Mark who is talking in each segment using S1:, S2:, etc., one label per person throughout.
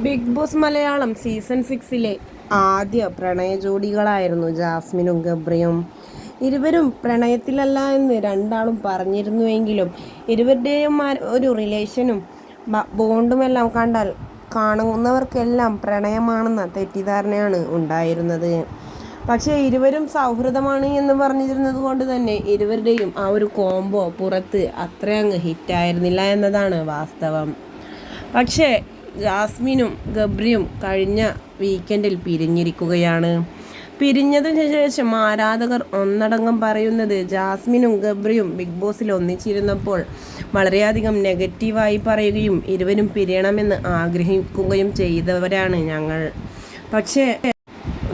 S1: Big boss Malayalam season 6-ലെ ആദ്യ പ്രണയ ജോഡികളായിരുന്നു ജാസ്മിനും ഗബ്രിയും. ഇരുവരും പ്രണയത്തിലല്ല എന്ന് രണ്ടാളും പറഞ്ഞിരുന്നുവെങ്കിലും ഇരുവരുടെയും ഒരു റിലേഷനും ബോണ്ടുമെല്ലാം കണ്ടാൽ കാണുന്നവർക്കെല്ലാം പ്രണയമാണെന്ന തെറ്റിദ്ധാരണയാണ് ഉണ്ടായിരുന്നത്. പക്ഷേ ഇരുവരും സൗഹൃദമാണ് എന്ന് പറഞ്ഞിരുന്നത് കൊണ്ട് തന്നെ ഇരുവരുടെയും ആ ഒരു കോംബോ പുറത്ത് അത്രയങ്ങ് ഹിറ്റായിരുന്നില്ല എന്നതാണ് വാസ്തവം. പക്ഷേ ജാസ്മിനും ഗബ്രിയും കഴിഞ്ഞ വീക്കെൻഡിൽ പിരിഞ്ഞിരിക്കുകയാണ്. പിരിഞ്ഞതിന് ശേഷം ആരാധകർ ഒന്നടങ്കം പറയുന്നത് ജാസ്മിനും ഗബ്രിയും ബിഗ് ബോസിൽ ഒന്നിച്ചിരുന്നപ്പോൾ വളരെയധികം നെഗറ്റീവായി പറയുകയും ഇരുവരും പിരിയണമെന്ന് ആഗ്രഹിക്കുകയും ചെയ്തവരാണ് ഞങ്ങൾ. പക്ഷേ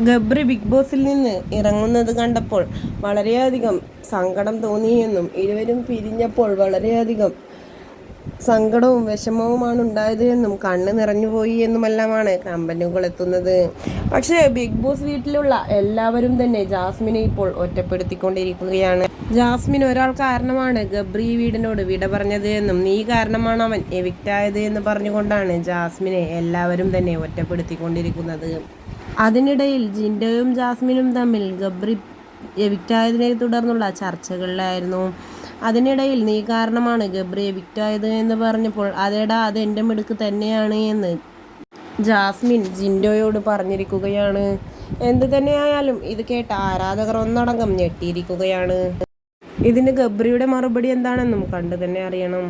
S1: ഗബ്രി ബിഗ് ബോസിൽ നിന്ന് ഇറങ്ങുന്നത് കണ്ടപ്പോൾ വളരെയധികം സങ്കടം തോന്നിയെന്നും ഇരുവരും പിരിഞ്ഞപ്പോൾ വളരെയധികം സങ്കടവും വിഷമവുമാണ് ഉണ്ടായത് എന്നും കണ്ണ് നിറഞ്ഞുപോയി എന്നുമെല്ലാമാണ് കമ്പനികൾ എത്തുന്നത്. പക്ഷേ ബിഗ് ബോസ് വീട്ടിലുള്ള എല്ലാവരും തന്നെ ജാസ്മിനെ ഇപ്പോൾ ഒറ്റപ്പെടുത്തിക്കൊണ്ടിരിക്കുകയാണ്. ജാസ്മിൻ ഒരാൾ കാരണമാണ് ഗബ്രി വീടിനോട് വിട പറഞ്ഞത് എന്നും നീ കാരണമാണ് അവൻ എവിക്റ്റായത് എന്ന് പറഞ്ഞുകൊണ്ടാണ് ജാസ്മിനെ എല്ലാവരും തന്നെ ഒറ്റപ്പെടുത്തിക്കൊണ്ടിരിക്കുന്നത്. അതിനിടയിൽ ജിൻഡോയും ജാസ്മിനും തമ്മിൽ ഗബ്രി എവിക്റ്റായതിനെ തുടർന്നുള്ള ചർച്ചകളിലായിരുന്നു. അതിനിടയിൽ നീ കാരണമാണ് ഗബ്രി എവിക്റ്റായത് എന്ന് പറഞ്ഞപ്പോൾ അതേടാ അത് എൻ്റെ മിടുക്ക് തന്നെയാണ് എന്ന് ജാസ്മിൻ ജിൻഡോയോട് പറഞ്ഞിരിക്കുകയാണ്. എന്തു തന്നെയായാലും ഇത് കേട്ട ആരാധകർ ഒന്നടങ്കം ഞെട്ടിയിരിക്കുകയാണ്. ഇതിന് ഗബ്രിയുടെ മറുപടി എന്താണെന്നും കണ്ടു തന്നെ അറിയണം.